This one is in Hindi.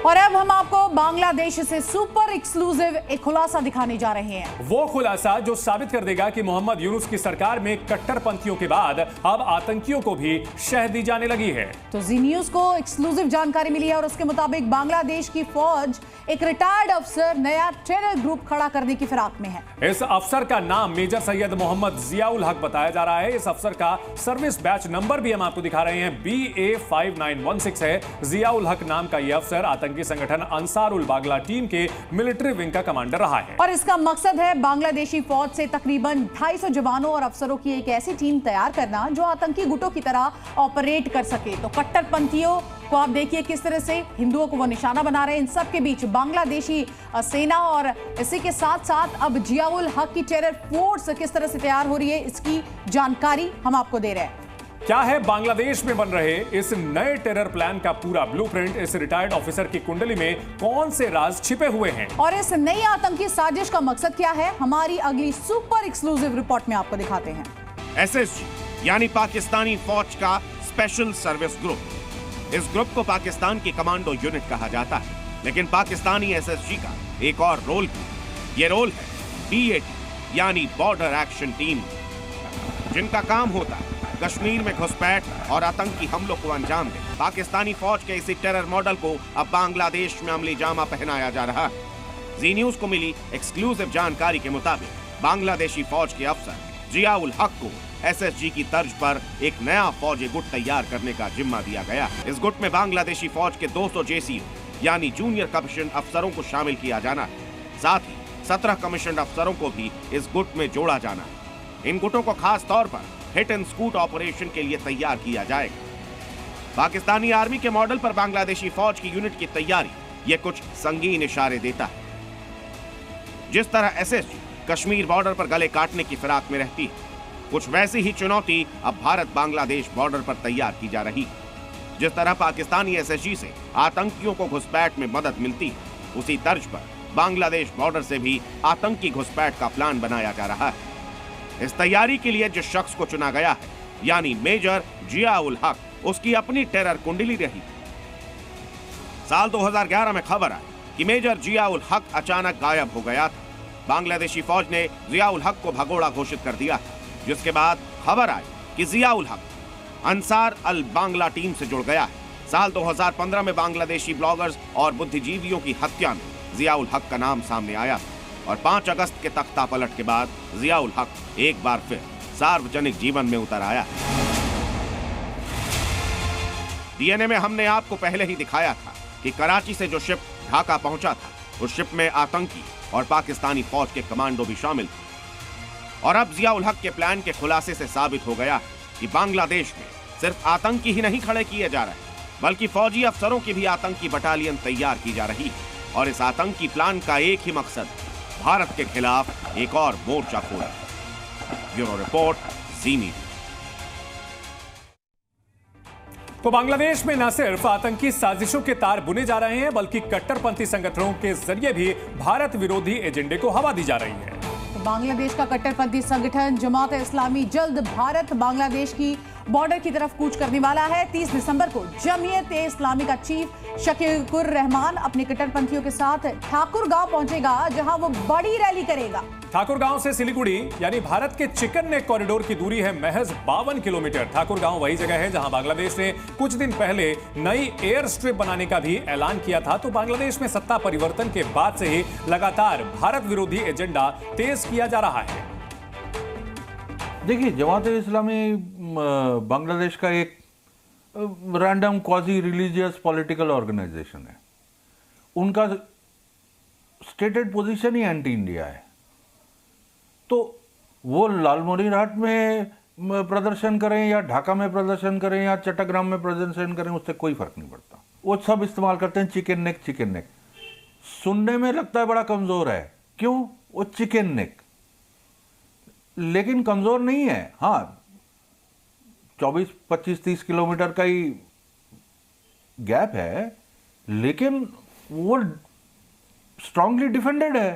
और अब हम आपको बांग्लादेश से सुपर एक्सक्लूसिव एक खुलासा दिखाने जा रहे हैं। वो खुलासा जो साबित कर देगा कि मोहम्मद यूनुस की सरकार में कट्टरपंथियों के बाद अब आतंकियों को भी शह दी जाने लगी है। तो जी न्यूज को एक्सक्लूसिव जानकारी मिली है और उसके मुताबिक बांग्लादेश की फौज एक रिटायर्ड अफसर नया टेरर ग्रुप खड़ा करने की फिराक में है। इस अफसर का नाम मेजर सैयद मोहम्मद जियाउल हक बताया जा रहा है। इस अफसर का सर्विस बैच नंबर भी हम आपको दिखा रहे हैं, BA5916 है। जियाउल हक नाम का यह अफसर आतंकी संगठन अंसारुल बागला टीम के मिलिट्री विंग का कमांडर रहा है और इसका मकसद है बांग्लादेशी फौज से तकरीबन 250 जवानों और अफसरों की एक ऐसी टीम तैयार करना जो आतंकी गुटों की तरह ऑपरेट कर सके। तो कट्टरपंथियों को आप देखिए किस तरह से हिंदुओं को वो निशाना बना रहे हैं। इन सब के बीच बांग्लादेशी सेना और इसी के साथ साथ अब जियाउल हक की टेरर फोर्स किस तरह से तैयार हो रही है, इसकी जानकारी हम आपको दे रहे हैं। क्या है बांग्लादेश में बन रहे इस नए टेरर प्लान का पूरा ब्लूप्रिंट, इस रिटायर्ड ऑफिसर की कुंडली में कौन से राज छिपे हुए हैं और इस नई आतंकी साजिश का मकसद क्या है, हमारी अगली सुपर एक्सक्लूसिव रिपोर्ट में आपको दिखाते हैं। SSG यानी पाकिस्तानी फौज का स्पेशल सर्विस ग्रुप। इस ग्रुप को पाकिस्तान की कमांडो यूनिट कहा जाता है, लेकिन पाकिस्तानी SSG का एक और रोल भी। ये रोल है BAT यानी बॉर्डर एक्शन टीम, जिनका काम होता है कश्मीर में घुसपैठ और आतंकी हमलों को अंजाम दे। पाकिस्तानी फौज के इसी टेरर मॉडल को अब बांग्लादेश में अमली जामा पहनाया जा रहा है। जी न्यूज को मिली एक्सक्लूसिव जानकारी के मुताबिक बांग्लादेशी फौज के अफसर जियाउल हक को SSG की तर्ज पर एक नया फौजी गुट तैयार करने का जिम्मा दिया गया। इस गुट में बांग्लादेशी फौज के 200 JCO यानी जूनियर कमीशन अफसरों को शामिल किया जाना है। साथ ही 17 कमीशन अफसरों को भी इस गुट में जोड़ा जाना है। इन गुटों को खास तौर पर हिट एंड स्कूट ऑपरेशन के लिए तैयार किया जाएगा। पाकिस्तानी आर्मी के मॉडल पर बांग्लादेशी फौज की यूनिट की तैयारी ये कुछ संगीन इशारे देता है। जिस तरह SSG कश्मीर बॉर्डर पर गले काटने की फिराक में रहती है, कुछ वैसी ही चुनौती अब भारत बांग्लादेश बॉर्डर पर तैयार की जा रही है। जिस तरह पाकिस्तानी SSG से आतंकियों को घुसपैठ में मदद मिलती है, उसी तर्ज पर बांग्लादेश बॉर्डर से भी आतंकी घुसपैठ का प्लान बनाया जा रहा है। इस तैयारी के लिए जिस शख्स को चुना गया है यानी मेजर जियाउल हक, उसकी अपनी टेरर कुंडली रही। साल 2011 में खबर आई कि मेजर जियाउल हक अचानक गायब हो गया था। बांग्लादेशी फौज ने जियाउल हक को भगोड़ा घोषित कर दिया, जिसके बाद खबर आई कि जियाउल हक अंसार अल बांग्ला टीम से जुड़ गया है। साल 2015 में बांग्लादेशी ब्लॉगर्स और बुद्धिजीवियों की हत्या में जियाउल हक का नाम सामने आया और 5 अगस्त के तख्ता पलट के बाद जियाउल हक एक बार फिर सार्वजनिक जीवन में उतर आया। DNA में हमने आपको पहले ही दिखाया था कि कराची से जो शिप ढाका पहुंचा था, उस शिप में आतंकी और पाकिस्तानी फौज के कमांडो भी शामिल थे। और अब जियाउल हक के प्लान के खुलासे से साबित हो गया कि बांग्लादेश में सिर्फ आतंकी ही नहीं खड़े किए जा रहे, बल्कि फौजी अफसरों की भी आतंकी बटालियन तैयार की जा रही है। और इस आतंकी प्लान का एक ही मकसद, भारत के खिलाफ एक और मोर्चा खोलना। ब्यूरो रिपोर्ट, जी न्यूज। तो बांग्लादेश में न सिर्फ आतंकी साजिशों के तार बुने जा रहे हैं, बल्कि कट्टरपंथी संगठनों के जरिए भी भारत विरोधी एजेंडे को हवा दी जा रही है। तो बांग्लादेश का कट्टरपंथी संगठन जमात इस्लामी जल्द भारत बांग्लादेश की बॉर्डर की तरफ कूच करने वाला है। 30 दिसंबर को जमीयत इस्लामी का चीफ शकीकुर रहमान अपने कट्टरपंथियों के साथ ठाकुर गांव पहुंचेगा, जहां वो बड़ी रैली करेगा। ठाकुर गांव से सिलीगुड़ी यानी भारत के चिकन नेक कॉरिडोर की दूरी है महज 52 किलोमीटर। ठाकुर गांव वही जगह है जहां बांग्लादेश ने कुछ दिन पहले नई एयर स्ट्रिप बनाने का भी ऐलान किया था। तो बांग्लादेश में सत्ता परिवर्तन के बाद से ही लगातार भारत विरोधी एजेंडा तेज किया जा रहा है। देखिए, जमात इस्लामी बांग्लादेश का एक random quasi religious political organization है। उनका स्टेटेड पोजीशन ही एंटी इंडिया है। तो वो लालमोहरी घाट में प्रदर्शन करें या ढाका में प्रदर्शन करें या चट्टग्राम में प्रदर्शन करें, उससे कोई फर्क नहीं पड़ता। वो सब इस्तेमाल करते हैं चिकन नेक। चिकन नेक सुनने में लगता है बड़ा कमजोर है, क्यों? वो चिकन नेक, लेकिन कमजोर नहीं है। हाँ, 24, 25, 30 किलोमीटर का ही गैप है, लेकिन वो स्ट्रांगली डिफेंडेड है।